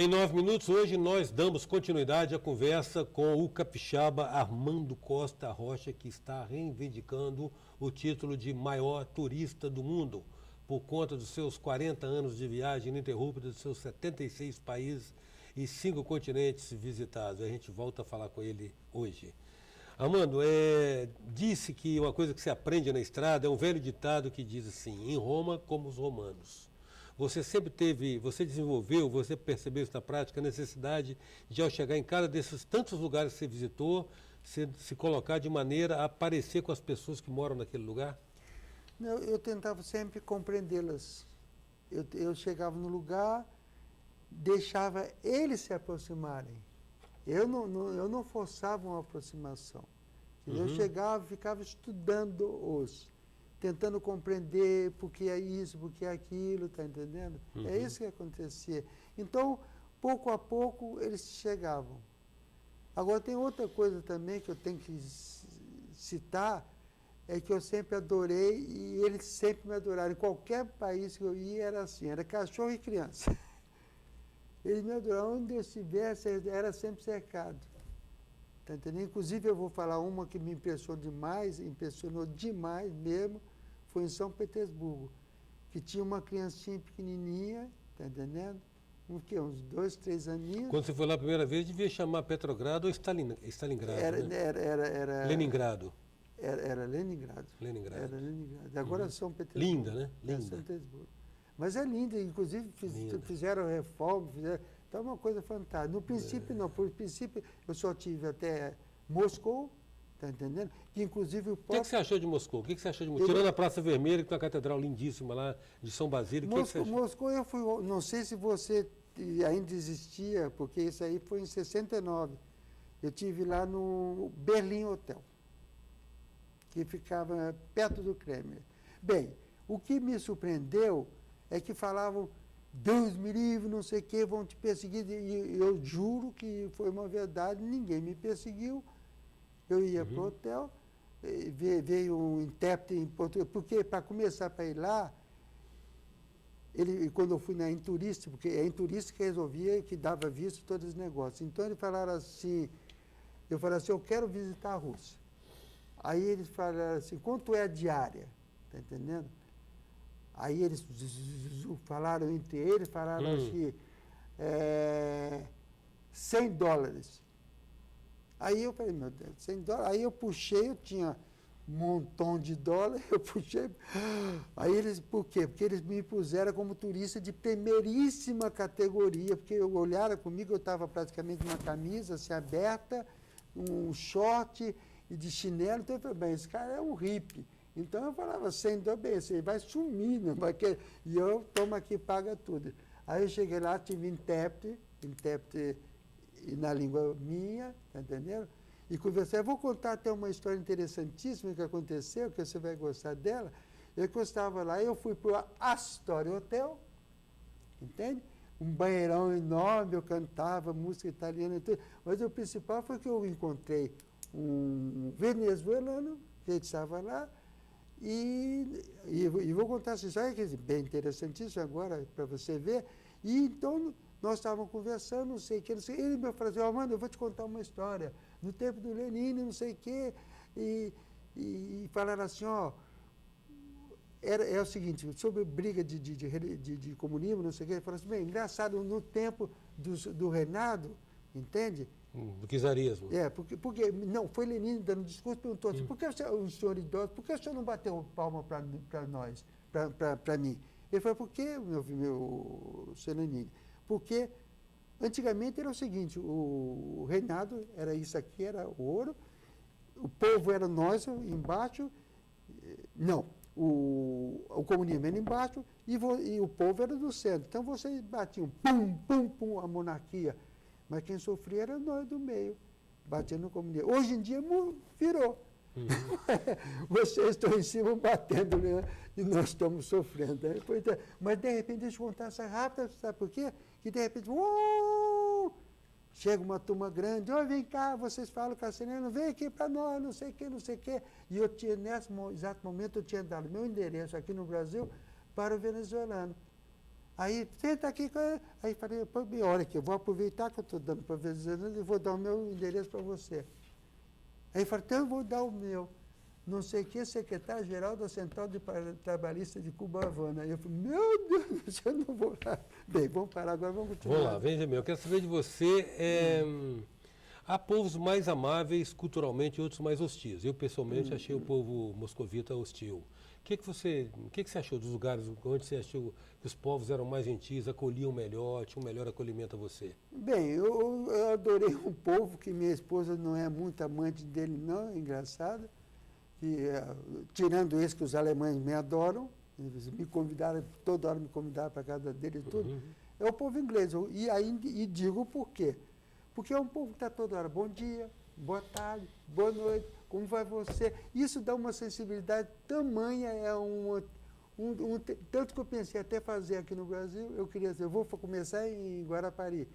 Em 9 minutos, hoje nós damos continuidade à conversa com o capixaba Armando Costa Rocha, que está reivindicando o título de maior turista do mundo, por conta dos seus 40 anos de viagem ininterrupta, dos seus 76 países e 5 continentes visitados. A gente volta a falar com ele hoje. Armando, disse que uma coisa que se aprende na estrada é um velho ditado que diz assim: em Roma como os romanos. Você sempre teve, você desenvolveu, você percebeu isso na prática, a necessidade de, ao chegar em cada desses tantos lugares que você visitou, se colocar de maneira a parecer com as pessoas que moram naquele lugar? Não, eu tentava sempre compreendê-las. Eu chegava no lugar, deixava eles se aproximarem. Eu não forçava uma aproximação. Eu chegava, ficava estudando-os, tentando compreender por que é isso, por que é aquilo, está entendendo? É isso que acontecia. Então, pouco a pouco, eles chegavam. Agora, tem outra coisa também que eu tenho que citar, é que eu sempre adorei e eles sempre me adoraram. Em qualquer país que eu ia era assim, era cachorro e criança. Eles me adoravam, onde eu estivesse, era sempre cercado. Tá entendendo? Inclusive, eu vou falar uma que me impressionou demais mesmo, foi em São Petersburgo, que tinha uma criancinha pequenininha, tá entendendo? Uns 2, 3 aninhos. Quando você foi lá a primeira vez, devia chamar Petrogrado ou Stalingrado, Era Leningrado. Era Leningrado. Leningrado. Era Leningrado. Agora São Petersburgo. Linda, né? Linda. São Petersburgo. Mas é linda, inclusive fizeram reforma, então é uma coisa fantástica. No princípio não, por princípio eu só tive até Moscou, tá entendendo? Que inclusive o próprio... O que você achou de Moscou? O que você achou de Moscou? Tirando a Praça Vermelha, que tem uma catedral lindíssima lá de São Basílio, o que você achou? Moscou eu fui, não sei se você ainda existia, porque isso aí foi em 69. Eu tive lá no Berlim Hotel, que ficava perto do Kremlin. Bem, o que me surpreendeu é que falavam, Deus me livre, não sei o que, vão te perseguir. E eu juro que foi uma verdade, ninguém me perseguiu. Eu ia para o hotel, veio um intérprete em português, porque para começar para ir lá, quando eu fui na Inturista, porque é a Inturista que resolvia, que dava visto a todos os negócios. Então eles falaram assim, eu falei assim, eu quero visitar a Rússia. Aí eles falaram assim, quanto é a diária? Está entendendo? Aí eles falaram entre eles, falaram assim, $100. Aí eu falei, meu Deus, $100. Aí eu puxei, eu tinha um montão de dólares, eu puxei. Aí eles, por quê? Porque eles me puseram como turista de primeiríssima categoria, porque olharam comigo, eu estava praticamente numa camisa assim, aberta, um short e de chinelo, então eu falei, bem, esse cara é um hippie. Então eu falava, $100, bem, você vai sumir, não vai querer. E eu tomo aqui, paga tudo. Aí eu cheguei lá, tive intérprete na língua minha, tá entendendo? E conversei. Eu vou contar até uma história interessantíssima que aconteceu, que você vai gostar dela. Eu estava lá, eu fui para o Astoria Hotel, entende? Um banheirão enorme, eu cantava música italiana e tudo. Mas o principal foi que eu encontrei um venezuelano, que estava lá, e vou contar essa história, que é bem interessantíssima agora, para você ver. E então, nós estávamos conversando, não sei o que, ele me falou assim, Armando, eu vou te contar uma história. No tempo do Lenin, não sei o que, e falaram assim, é o seguinte, sobre briga de comunismo, não sei o que, ele falou assim, bem, engraçado, no tempo do reinado, entende? Do czarismo. Porque não, foi Lenin dando discurso, perguntou assim, por que o senhor idoso, por que o senhor não bateu palma para nós, para mim? Ele falou, por que, meu senhor Lenin? Porque antigamente era o seguinte, o reinado era isso aqui, era o ouro, o povo era nós embaixo, não, o comunismo era embaixo e o povo era do centro. Então vocês batiam, pum, pum, pum, a monarquia. Mas quem sofria era nós do meio, batendo no comunismo. Hoje em dia virou. Vocês estão em cima batendo, né? E nós estamos sofrendo. Né? Mas de repente, deixa eu contar essa rápida, sabe por quê? Que de repente, chega uma turma grande, vem cá, vocês falam castelhano, vem aqui para nós, não sei o que, não sei o que. E eu tinha, nesse exato momento, eu tinha dado meu endereço aqui no Brasil para o venezuelano. Aí, senta aqui. Aí falei, pô, olha aqui, eu vou aproveitar que eu estou dando para venezuelano e vou dar o meu endereço para você. Aí falei, então eu vou dar o meu. Não sei o que, secretário-geral da Central de Trabalhista de Cuba Havana. Aí eu falei, meu Deus do céu, eu não vou lá. Bem, vamos parar agora, vamos continuar. Vamos lá, Benjamin, eu quero saber de você. Há povos mais amáveis culturalmente e outros mais hostis. Eu, pessoalmente, achei o povo moscovita hostil. O que você achou dos lugares onde você achou que os povos eram mais gentis, acolhiam melhor, tinham um melhor acolhimento a você? Bem, eu adorei um povo que minha esposa não é muito amante dele, não, é engraçado. Tirando esse que os alemães me adoram, eles me convidaram, toda hora me convidaram para a casa deles e tudo, é o povo inglês. E digo por quê? Porque é um povo que está toda hora, bom dia, boa tarde, boa noite, como vai você? Isso dá uma sensibilidade tamanha, tanto que eu pensei até fazer aqui no Brasil, eu queria dizer, eu vou começar em Guarapari.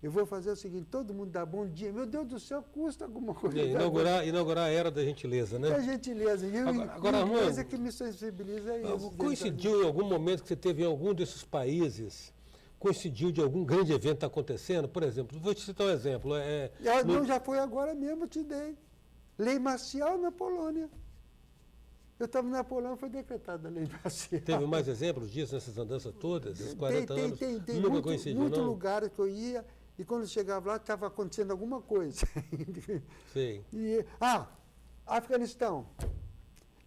Eu vou fazer o seguinte, todo mundo dá bom dia. Meu Deus do céu, custa alguma coisa. Inaugurar a era da gentileza, né? A gentileza. E agora, a coisa que me sensibiliza é isso. Coincidiu em algum momento que você teve em algum desses países, coincidiu de algum grande evento acontecendo? Por exemplo, vou te citar um exemplo. Não, já foi agora mesmo, eu te dei. Lei marcial na Polônia. Eu estava na Polônia, foi decretada a lei marcial. Teve mais exemplos disso nessas andanças todas, esses 40 anos? Tem Nunca coincidiu, muito não? lugares que eu ia. E quando chegava lá, estava acontecendo alguma coisa. Sim. Afeganistão.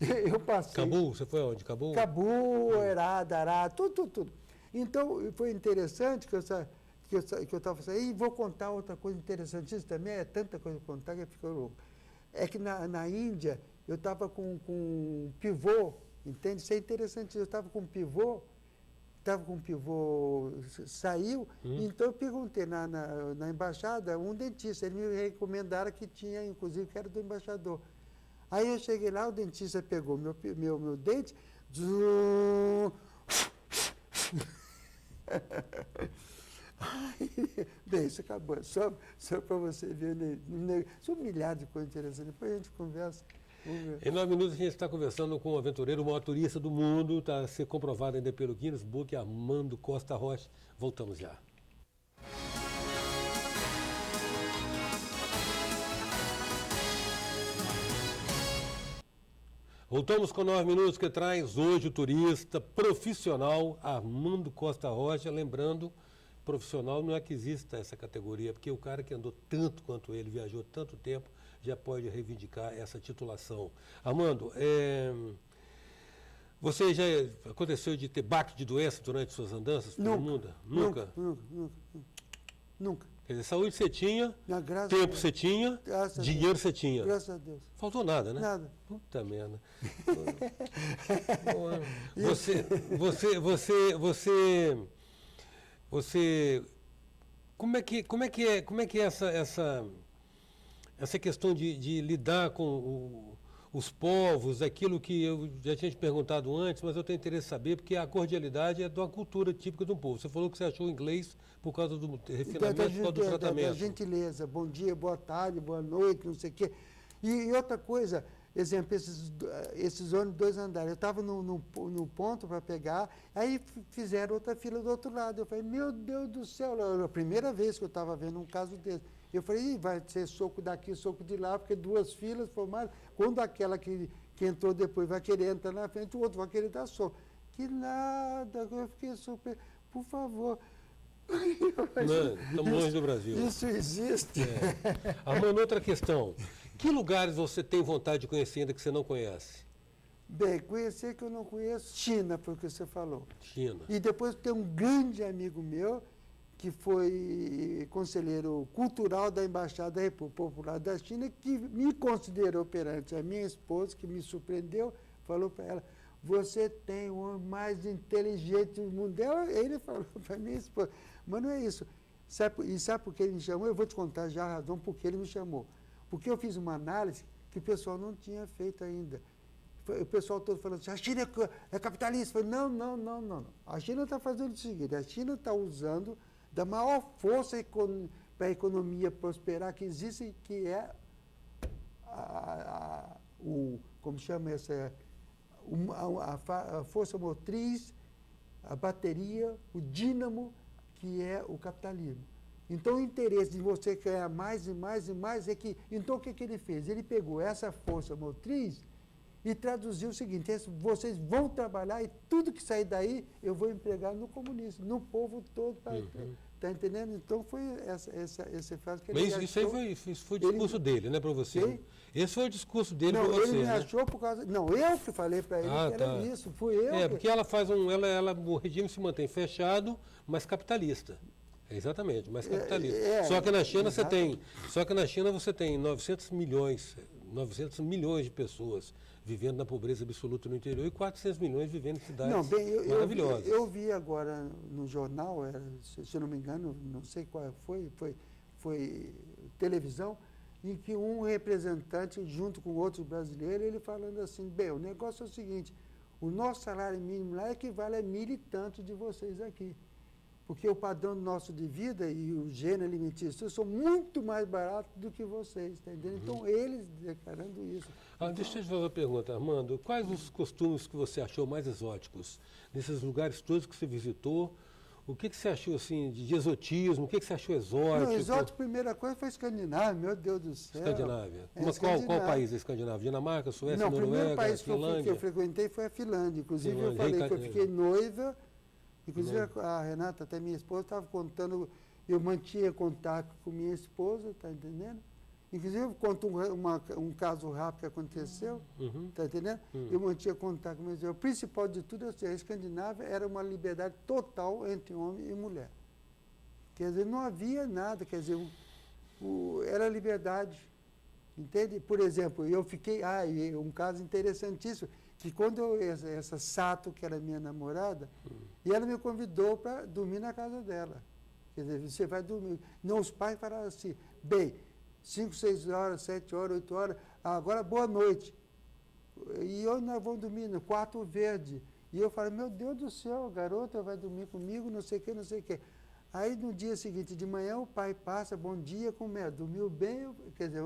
Eu passei. Cabul, você foi onde? Cabul? Cabul, Dará, tudo. Então, foi interessante que eu estava saindo. E vou contar outra coisa interessantíssima também, é tanta coisa para contar que ficou louco. É que na Índia, eu estava com um pivô, entende? Isso é interessante, eu estava com um pivô, saiu, então eu perguntei na embaixada, um dentista, eles me recomendaram que tinha, inclusive, que era do embaixador. Aí eu cheguei lá, o dentista pegou meu dente, bem, isso acabou, só para você ver, são milhares de coisas interessantes, depois a gente conversa. Em 9 minutos a gente está conversando com o aventureiro, o maior turista do mundo, está a ser comprovado ainda pelo Guinness Book, Armando Costa Rocha. Voltamos já. Voltamos com 9 minutos que traz hoje o turista profissional Armando Costa Rocha. Lembrando, profissional não é que exista essa categoria, porque o cara que andou tanto quanto ele, viajou tanto tempo, já pode reivindicar essa titulação. Armando, você já aconteceu de ter baque de doença durante suas andanças pelo mundo? Nunca? Nunca. Quer dizer, saúde você tinha, tempo você tinha, dinheiro você tinha. Graças a Deus. Faltou nada, né? Nada. Puta merda. Você como é que é essa questão de lidar com os povos, aquilo que eu já tinha te perguntado antes, mas eu tenho interesse em saber, porque a cordialidade é de uma cultura típica de um povo. Você falou que você achou o inglês por causa do refinamento, por causa do tratamento. Da gentileza, bom dia, boa tarde, boa noite, não sei o quê. E outra coisa, exemplo, esses ônibus 2 andares, eu estava no ponto para pegar, aí fizeram outra fila do outro lado. Eu falei, meu Deus do céu, era a primeira vez que eu estava vendo um caso desse. Eu falei, vai ser soco daqui, soco de lá, porque 2 filas formaram. Quando aquela que entrou depois vai querer entrar na frente, o outro vai querer dar soco. Que nada, eu fiquei super, por favor. Estamos longe do Brasil. Isso existe. Armando, outra questão. Que lugares você tem vontade de conhecer ainda que você não conhece? Bem, conhecer que eu não conheço, China, foi o que você falou. China. E depois tem um grande amigo meu, que foi conselheiro cultural da Embaixada da República Popular da China, que me considerou perante a minha esposa, que me surpreendeu, falou para ela, você tem o homem mais inteligente do mundo. Ele falou para minha esposa, mas não é isso. E sabe por que ele me chamou? Eu vou te contar já a razão por que ele me chamou. Porque eu fiz uma análise que o pessoal não tinha feito ainda. O pessoal todo falando assim, a China é capitalista. Eu falei, não. A China está fazendo o seguinte, a China está usando da maior força para a economia prosperar que existe, que é como chama essa, a força motriz a bateria, o dínamo, que é o capitalismo. Então, o interesse de você ganhar mais e mais e mais é que... Então, o que ele fez? Ele pegou essa força motriz e traduziu o seguinte: vocês vão trabalhar e tudo que sair daí eu vou empregar no comunismo, no povo todo. Está entendendo? Então, foi essa frase que ele achou. Mas isso aí foi o discurso dele, né, para você? Sim. Esse foi o discurso dele para você. Não, ele me achou por causa... Não, eu que falei para ele que era isso, fui eu. Porque ela faz o regime se mantém fechado, mas capitalista. Exatamente, mais capitalista. Só que na China você tem 900 milhões de pessoas vivendo na pobreza absoluta no interior e 400 milhões vivendo em cidades maravilhosas. Eu vi agora no jornal, se eu não me engano, não sei qual foi televisão, em que um representante, junto com outros brasileiros, ele falando assim: bem, o negócio é o seguinte, o nosso salário mínimo lá equivale a 1.000 e tanto de vocês aqui. Porque o padrão nosso de vida e o gênero alimentício são muito mais baratos do que vocês, está entendendo? Então, eles declarando isso. Deixa eu te fazer uma pergunta, Armando. Quais os costumes que você achou mais exóticos? Nesses lugares todos que você visitou, o que você achou assim, de exotismo? O que você achou exótico? Não, exótico, primeira coisa foi Escandinávia, meu Deus do céu. Escandinávia. Qual país é Escandinávia? Dinamarca, Suécia, Noruega, Finlândia? Não, o primeiro país Finlândia? que eu frequentei foi a Finlândia. Inclusive, eu falei que eu fiquei noiva. Inclusive, a Renata, até minha esposa, estava contando, eu mantinha contato com minha esposa, está entendendo? Inclusive, eu conto um caso rápido que aconteceu, está entendendo? Eu mantinha contato com minha esposa. O principal de tudo é que a Escandinávia era uma liberdade total entre homem e mulher. Quer dizer, não havia nada, quer dizer, era liberdade, entende? Por exemplo, eu fiquei, um caso interessantíssimo, que quando essa Sato, que era minha namorada, e ela me convidou para dormir na casa dela. Quer dizer, você vai dormir. Não, os pais falaram assim: bem, 5, 6 horas, 7 horas, 8 horas, agora boa noite. E hoje nós vamos dormir no quarto verde. E eu falei: meu Deus do céu, a garota vai dormir comigo, não sei o que, não sei o que. Aí, no dia seguinte, de manhã, o pai passa: bom dia, como é? Dormiu bem? Quer dizer,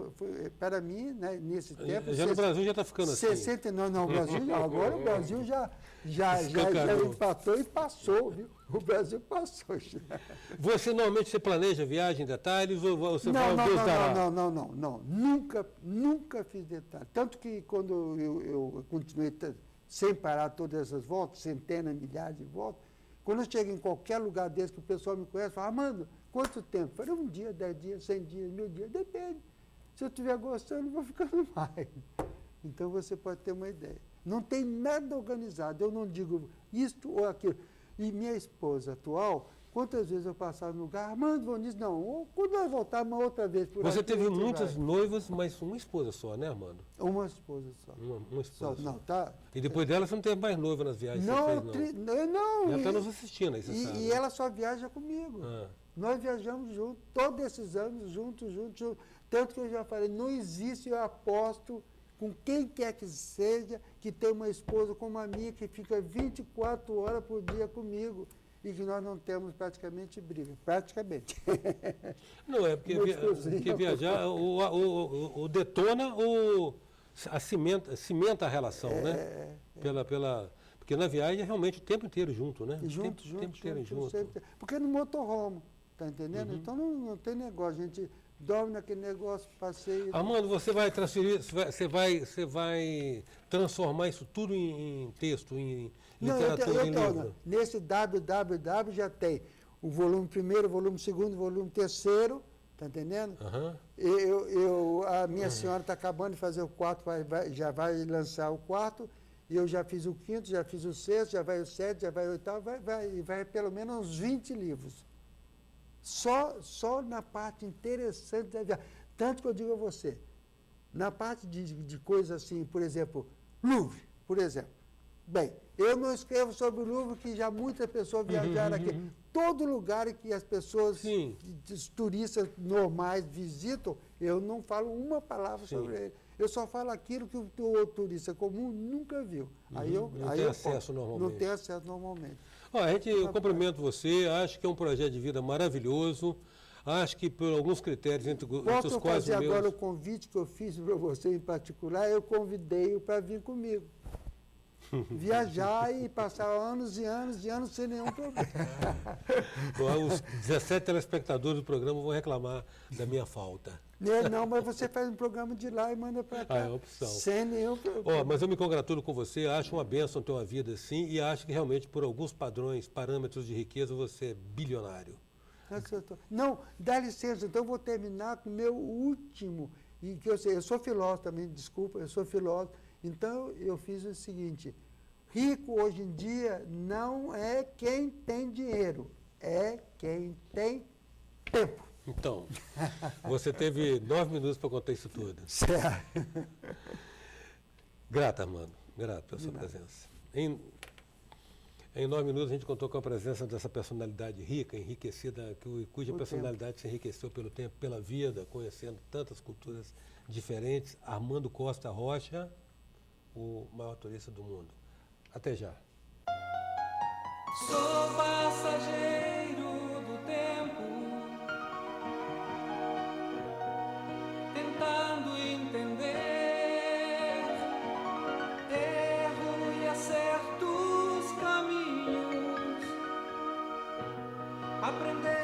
para mim, né, nesse tempo... No Brasil já está ficando assim. 69, não, o Brasil, agora o Brasil já empatou e passou, viu? O Brasil passou. Você, normalmente, você planeja viagem em detalhes ou você vai ao Deus dará? Não. Nunca fiz detalhes. Tanto que quando eu continuei sem parar todas essas voltas, centenas, milhares de voltas, quando eu chego em qualquer lugar desse que o pessoal me conhece, fala: Armando, quanto tempo? Eu falei: 1 dia, 10 dias, 100 dias, 1000 dias, depende. Se eu estiver gostando, eu vou ficando mais. Então, você pode ter uma ideia. Não tem nada organizado, eu não digo isto ou aquilo. E minha esposa atual, quantas vezes eu passava no lugar: Armando, vamos nisso, não, quando vai voltar uma outra vez por Você teve muitas noivas, mas uma esposa só, né, Armando? Uma esposa só. Uma esposa só. Não, tá. E depois dela você não teve mais noiva nas viagens que você fez, não. Ela está nos assistindo aí, você sabe. E ela só viaja comigo. Nós viajamos juntos, todos esses anos, juntos. Tanto que eu já falei: não existe, eu aposto com quem quer que seja, que tem uma esposa como a minha, que fica 24 horas por dia comigo. E que nós não temos praticamente briga. Praticamente. Não, é porque viajar o detona ou cimenta a relação, né? Porque na viagem é realmente o tempo inteiro junto, né? Junto. Sempre. Porque no motorhome, tá entendendo? Então não tem negócio, a gente dorme naquele negócio, passeia. Armando, você vai transferir, você vai transformar isso tudo em texto, em literatura, em livro? Nesse www já tem o volume 1º, volume 2º, volume 3º, tá entendendo? A minha senhora está acabando de fazer o 4º, já vai lançar o 4º, e eu já fiz o 5º, já fiz o 6º, já vai o 7º, já vai o 8º, vai pelo menos uns 20 livros. Só na parte interessante da viagem. Tanto que eu digo a você, na parte de coisas assim, por exemplo, Louvre, por exemplo. Bem, eu não escrevo sobre o Louvre, que já muitas pessoas viajaram aqui. Todo lugar em que as pessoas, os turistas normais visitam, eu não falo uma palavra sobre ele. Eu só falo aquilo que o turista comum nunca viu. Não tem acesso normalmente. Não tem acesso normalmente. Eu cumprimento você, acho que é um projeto de vida maravilhoso, acho que por alguns critérios, entre os quais Posso fazer agora o convite que eu fiz para você em particular, eu convidei-o para vir comigo. viajar e passar anos e anos e anos sem nenhum problema. Os 17 telespectadores do programa vão reclamar da minha falta. Não, mas você faz um programa de lá e manda para cá. É opção. Sem nenhum problema. Mas eu me congratulo com você, acho uma bênção ter uma vida assim e acho que realmente por alguns padrões, parâmetros de riqueza, você é bilionário. Não, dá licença, então eu vou terminar com o meu último, e que eu sou filósofo também, desculpa, eu sou filósofo, então eu fiz o seguinte, rico hoje em dia não é quem tem dinheiro, é quem tem tempo. Então, você teve 9 minutos para contar isso tudo. Certo. Grato, Armando, grato pela sua presença. Em 9 minutos a gente contou com a presença dessa personalidade rica, enriquecida, cuja personalidade se enriqueceu pelo tempo, pela vida, conhecendo tantas culturas diferentes. Armando Costa Rocha, o maior turista do mundo. Até já. Sou passageiro do tempo, tentando entender, erro e acerto os caminhos, aprender